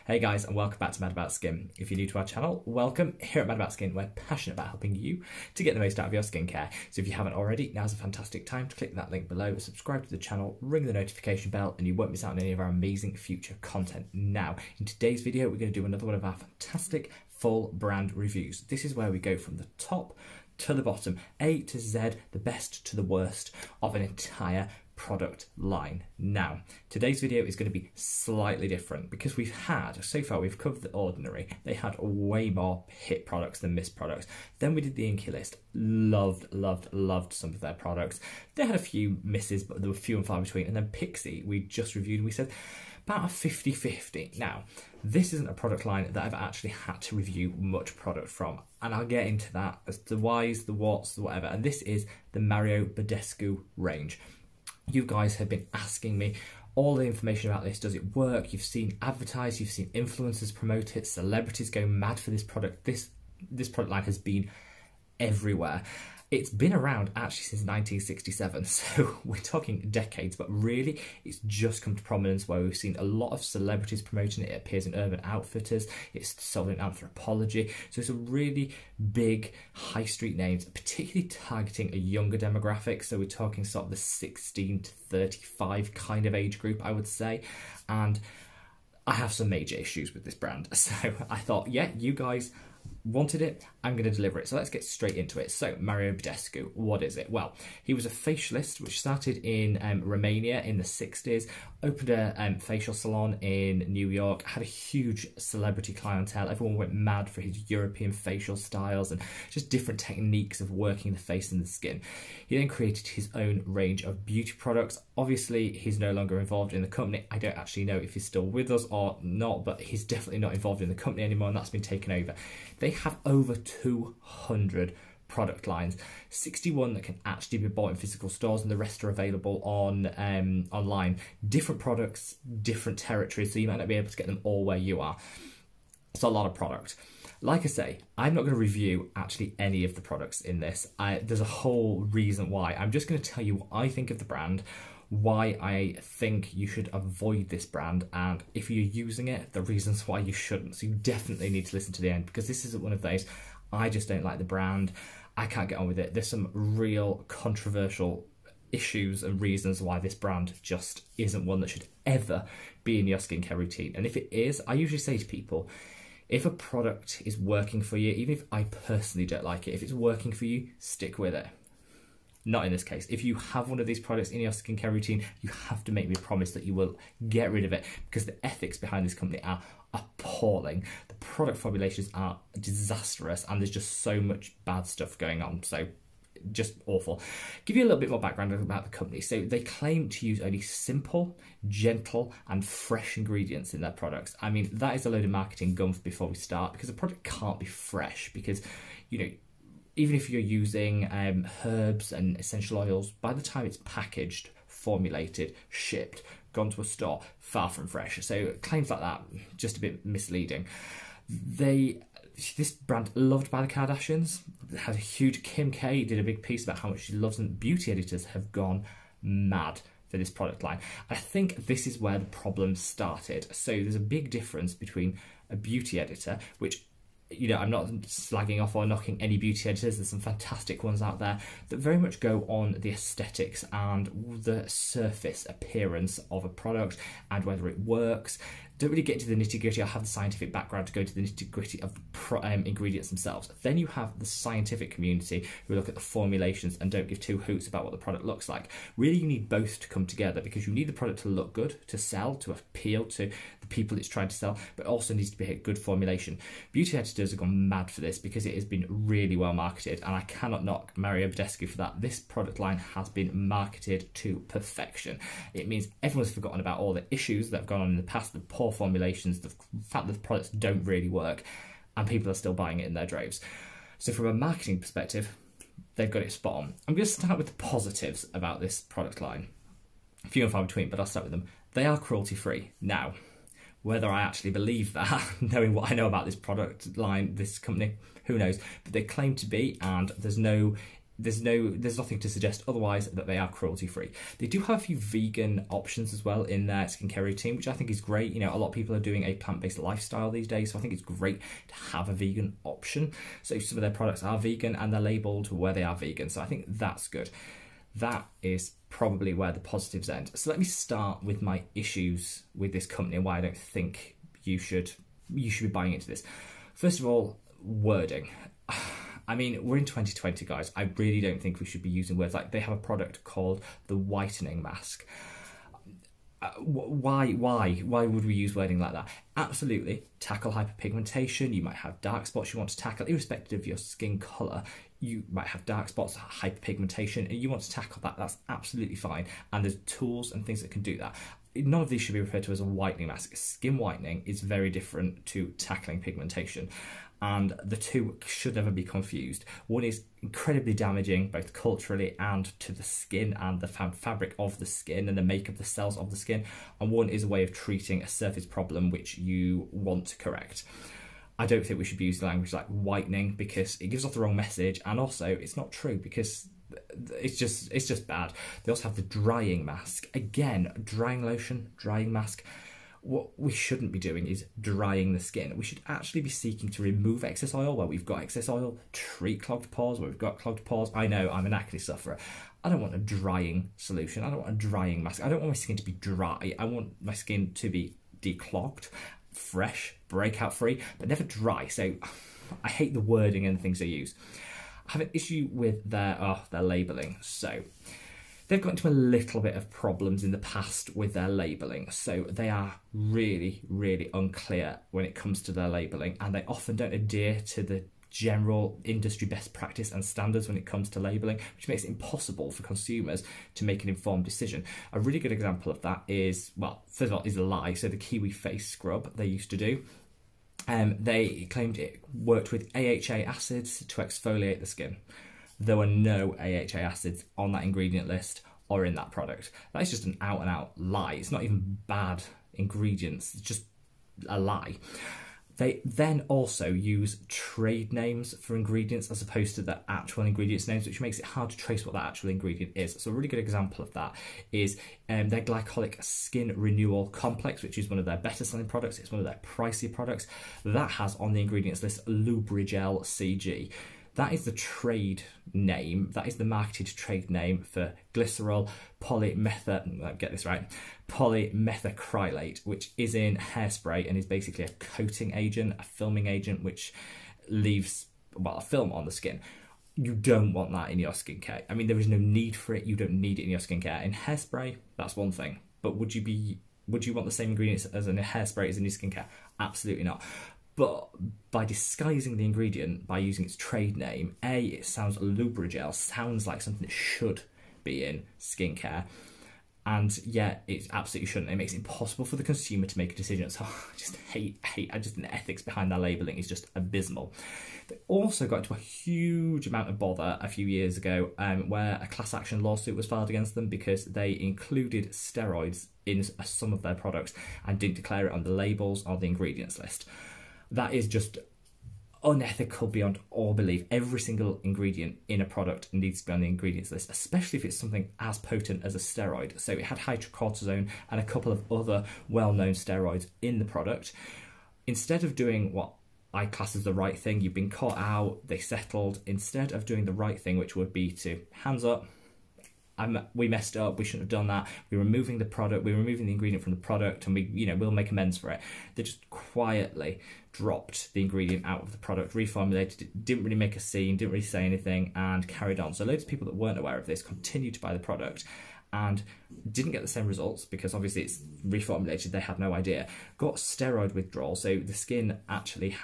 Hey guys, and welcome back to Mad About Skin. If you're new to our channel, welcome. Here at Mad About Skin, we're passionate about helping you to get the most out of your skincare. So if you haven't already, now's a fantastic time to click that link below, subscribe to the channel, ring the notification bell, and you won't miss out on any of our amazing future content. Now, in today's video, we're going to do another one of our fantastic full brand reviews. This is where we go from the top to the bottom, A to Z, the best to the worst of an entire product line. Now, today's video is going to be slightly different because so far we've covered The Ordinary. They had way more hit products than missed products. Then we did the Inky list. Loved some of their products. They had a few misses, but there were few and far between. And then Pixie, we just reviewed and we said about a 50-50. Now, this isn't a product line that I've actually had to review much product from, and I'll get into that as the whys, the whats, the whatever. And this is the Mario Badescu range. You guys have been asking me all the information about this. Does it work? You've seen advertised, you've seen influencers promote it, celebrities go mad for this product. This product line has been everywhere. It's been around actually since 1967, so we're talking decades, but really it's just come to prominence where we've seen a lot of celebrities promoting it. It appears in Urban Outfitters, it's sold in Anthropology, so it's a really big high street names, particularly targeting a younger demographic, so we're talking sort of the 16 to 35 kind of age group, I would say, and I have some major issues with this brand, so I thought, yeah, you guys wanted it, I'm going to deliver it. So let's get straight into it. So Mario Badescu, what is it? Well, he was a facialist which started in Romania in the 60s, opened a facial salon in New York, had a huge celebrity clientele. Everyone went mad for his European facial styles and just different techniques of working the face and the skin. He then created his own range of beauty products. Obviously, he's no longer involved in the company. I don't actually know if he's still with us or not, but he's definitely not involved in the company anymore, and that's been taken over. They have over 200 product lines, 61 that can actually be bought in physical stores, and the rest are available on online. Different products, different territories, so you might not be able to get them all where you are. It's a lot of product. Like I say, I'm not going to review actually any of the products in this. There's a whole reason why. I'm just going to tell you what I think of the brand, why I think you should avoid this brand, and if you're using it, the reasons why you shouldn't. So you definitely need to listen to the end, because this isn't one of those, I just don't like the brand, I can't get on with it. There's some real controversial issues and reasons why this brand just isn't one that should ever be in your skincare routine. And if it is, I usually say to people, if a product is working for you, even if I personally don't like it, if it's working for you, stick with it. Not in this case. If you have one of these products in your skincare routine, you have to make me a promise that you will get rid of it, because the ethics behind this company are appalling. The product formulations are disastrous, and there's just so much bad stuff going on. So just awful. Give you a little bit more background about the company. So they claim to use only simple, gentle and fresh ingredients in their products. I mean, that is a load of marketing gumph before we start, because the product can't be fresh, because, you know, even if you're using herbs and essential oils, by the time it's packaged, formulated, shipped, gone to a store, far from fresh. So claims like that, just a bit misleading. This brand loved by the Kardashians. It had a huge, Kim K did a big piece about how much she loves them. Beauty editors have gone mad for this product line. I think this is where the problem started. So there's a big difference between a beauty editor, which, you know, I'm not slagging off or knocking any beauty editors. There's some fantastic ones out there that very much go on the aesthetics and the surface appearance of a product and whether it works. Don't really get into the nitty-gritty or have the scientific background to go to the nitty-gritty of the ingredients themselves. Then you have the scientific community who look at the formulations and don't give two hoots about what the product looks like. Really, you need both to come together, because you need the product to look good, to sell, to appeal to the people it's trying to sell, but also needs to be a good formulation. Beauty editors have gone mad for this because it has been really well marketed, and I cannot knock Mario Badescu for that. This product line has been marketed to perfection. It means everyone's forgotten about all the issues that have gone on in the past, the poor formulations, the fact that the products don't really work, and people are still buying it in their droves. So from a marketing perspective, they've got it spot on. I'm going to start with the positives about this product line. Few and far between, but I'll start with them. They are cruelty-free. Now, whether I actually believe that, knowing what I know about this product line, this company, who knows, but they claim to be, and there's no there's nothing to suggest otherwise that they are cruelty free. They do have a few vegan options as well in their skincare routine, which I think is great. You know, a lot of people are doing a plant-based lifestyle these days, so I think it's great to have a vegan option. So some of their products are vegan and they're labelled where they are vegan, so I think that's good. That is probably where the positives end. So let me start with my issues with this company and why I don't think you should be buying into this. First of all, wording. I mean, we're in 2020, guys. I really don't think we should be using words like, they have a product called the whitening mask. Why would we use wording like that? Absolutely, tackle hyperpigmentation. You might have dark spots you want to tackle, irrespective of your skin colour. You might have dark spots, hyperpigmentation, and you want to tackle that. That's absolutely fine. And there's tools and things that can do that. None of these should be referred to as a whitening mask. Skin whitening is very different to tackling pigmentation, and the two should never be confused. One is incredibly damaging, both culturally and to the skin and the fabric of the skin and the makeup of the cells of the skin, and one is a way of treating a surface problem which you want to correct. I don't think we should be using language like whitening because it gives off the wrong message, and also it's not true because it's just bad. They also have the drying mask. Again, drying lotion, drying mask. What we shouldn't be doing is drying the skin. We should actually be seeking to remove excess oil where we've got excess oil, treat clogged pores where we've got clogged pores. I know I'm an acne sufferer. I don't want a drying solution. I don't want a drying mask. I don't want my skin to be dry. I want my skin to be declogged, fresh, breakout free, but never dry. So I hate the wording and the things they use. I have an issue with their labelling. So they've got into a little bit of problems in the past with their labelling. So they are really, really unclear when it comes to their labelling, and they often don't adhere to the general industry best practice and standards when it comes to labelling, which makes it impossible for consumers to make an informed decision. A really good example of that is, well, first of all, is a lie. So the Kiwi face scrub they used to do, they claimed it worked with AHA acids to exfoliate the skin. There were no AHA acids on that ingredient list or in that product. That is just an out and out lie. It's not even bad ingredients, it's just a lie. They then also use trade names for ingredients as opposed to the actual ingredients names, which makes it hard to trace what that actual ingredient is. So a really good example of that is their glycolic skin renewal complex, which is one of their better selling products. It's one of their pricey products. That has on the ingredients list Lubrigel CG. That is the trade name, that is the marketed trade name for glycerol polymethacrylate, which is in hairspray and is basically a coating agent, a filming agent, which leaves, well, a film on the skin. You don't want that in your skincare. I mean, there is no need for it. You don't need it in your skincare. In hairspray, that's one thing. But would you want the same ingredients as in a hairspray as in your skincare? Absolutely not. But by disguising the ingredient, by using its trade name, A, it sounds Lubrigel, sounds like something that should be in skincare, and yet it absolutely shouldn't. It makes it impossible for the consumer to make a decision. So I just hate, the ethics behind their labelling is just abysmal. They also got into a huge amount of bother a few years ago where a class action lawsuit was filed against them because they included steroids in some of their products and didn't declare it on the labels or the ingredients list. That is just unethical beyond all belief. Every single ingredient in a product needs to be on the ingredients list, especially if it's something as potent as a steroid. So it had hydrocortisone and a couple of other well-known steroids in the product. Instead of doing what I class as the right thing, you've been caught out, they settled. Instead of doing the right thing, which would be to hands up, we messed up, we shouldn't have done that, we're removing the product, we're removing the ingredient from the product, and we'll make amends for it. They just quietly dropped the ingredient out of the product, reformulated it, didn't really make a scene, didn't really say anything, and carried on. So loads of people that weren't aware of this continued to buy the product and didn't get the same results because obviously it's reformulated, they had no idea. Got steroid withdrawal, so the skin actually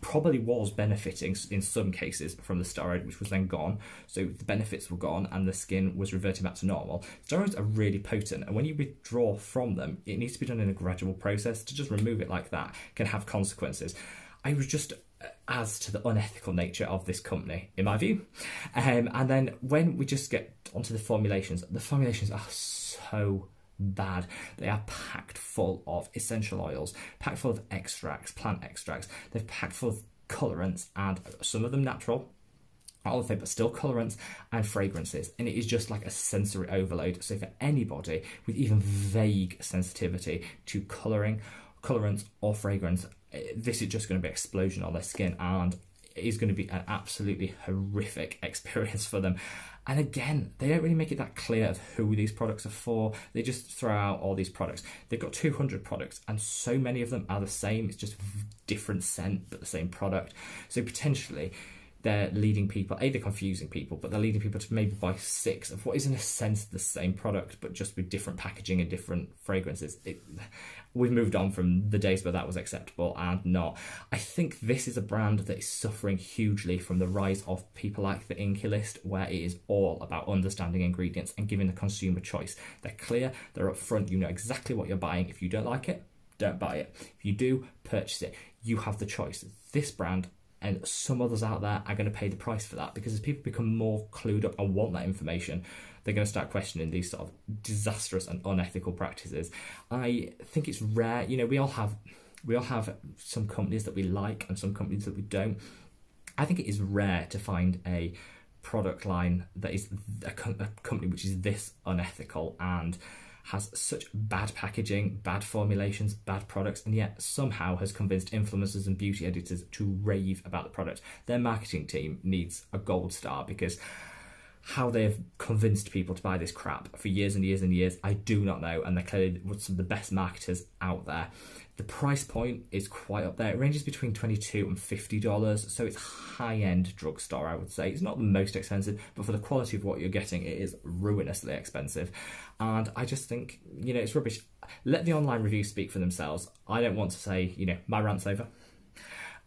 probably was benefiting in some cases from the steroid, which was then gone. So the benefits were gone and the skin was reverting back to normal. Steroids are really potent, and when you withdraw from them, it needs to be done in a gradual process. To just remove it like that can have consequences. I was just as to the unethical nature of this company, in my view. And then when we just get onto the formulations are so bad. They are packed full of essential oils, packed full of extracts, plant extracts. They're packed full of colorants, and some of them natural, all the thing, but still colorants and fragrances, and it is just like a sensory overload. So for anybody with even vague sensitivity to colorants or fragrance, this is just going to be an explosion on their skin, and it is going to be an absolutely horrific experience for them. And again, they don't really make it that clear of who these products are for. They just throw out all these products. They've got 200 products, and so many of them are the same. It's just different scent, but the same product. So potentially they're leading people, they're confusing people, but they're leading people to maybe buy 6 of what is in a sense the same product, but just with different packaging and different fragrances. We've moved on from the days where that was acceptable and not. I think this is a brand that is suffering hugely from the rise of people like the Inky List, where it is all about understanding ingredients and giving the consumer choice. They're clear, they're upfront, you know exactly what you're buying. If you don't like it, don't buy it. If you do, purchase it. You have the choice. This brand and some others out there are going to pay the price for that, because as people become more clued up and want that information, they're going to start questioning these sort of disastrous and unethical practices. I think it's rare, you know, we all have some companies that we like and some companies that we don't. I think it is rare to find a product line that is a company which is this unethical and has such bad packaging, bad formulations, bad products, and yet somehow has convinced influencers and beauty editors to rave about the product. Their marketing team needs a gold star, because how they have convinced people to buy this crap for years and years and years, I do not know, and they're clearly some of the best marketers out there. The price point is quite up there. It ranges between $22 and $50, so it's high-end drugstore, I would say. It's not the most expensive, but for the quality of what you're getting, it is ruinously expensive. And I just think, you know, it's rubbish. Let the online reviews speak for themselves. I don't want to say, you know, my rant's over.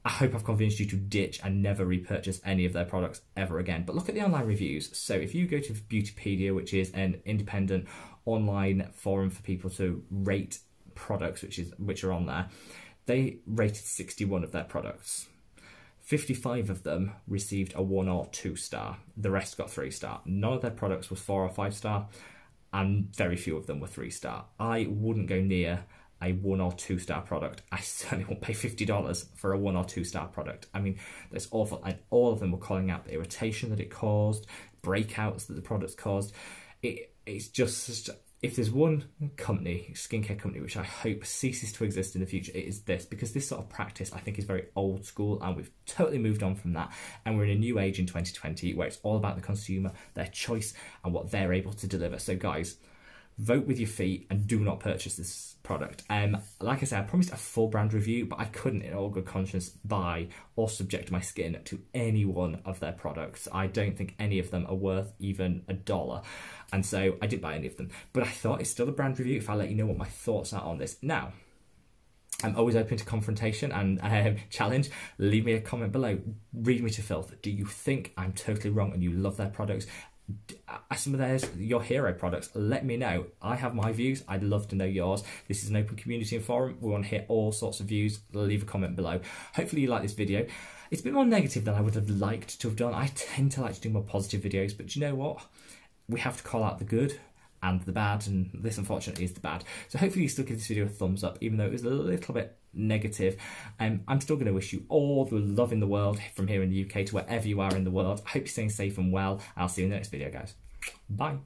I hope I've convinced you to ditch and never repurchase any of their products ever again. But look at the online reviews. So if you go to Beautypedia, which is an independent online forum for people to rate products which are on there, they rated 61 of their products. 55 of them received a 1 or 2 star. The rest got 3 star. None of their products was 4 or 5 star, and very few of them were 3 star. I wouldn't go near a 1 or 2 star product. I certainly won't pay $50 for a 1 or 2 star product. I mean, that's awful. And all of them were calling out the irritation that it caused, breakouts that the products caused. It's just, if there's one company, skincare company, which I hope ceases to exist in the future, it is this, because this sort of practice I think is very old school, and we've totally moved on from that, and we're in a new age in 2020 where it's all about the consumer, their choice, and what they're able to deliver. So guys, vote with your feet and do not purchase this product. Like I said, I promised a full brand review, but I couldn't in all good conscience buy or subject my skin to any one of their products. I don't think any of them are worth even $1. And so I didn't buy any of them. But I thought it's still a brand review if I let you know what my thoughts are on this. Now, I'm always open to confrontation and challenge. Leave me a comment below. Read me to filth. Do you think I'm totally wrong and you love their products? Are some of theirs your hero products? Let me know. I have my views. I'd love to know yours. This is an open community and forum. We want to hear all sorts of views. Leave a comment below. Hopefully you like this video. It's a bit more negative than I would have liked to have done. I tend to like to do more positive videos, but you know what? We have to call out the good and the bad, and this unfortunately is the bad. So hopefully you still give this video a thumbs up, even though it was a little bit negative. I'm still going to wish you all the love in the world from here in the UK to wherever you are in the world. I hope you're staying safe and well. I'll see you in the next video, guys. Bye.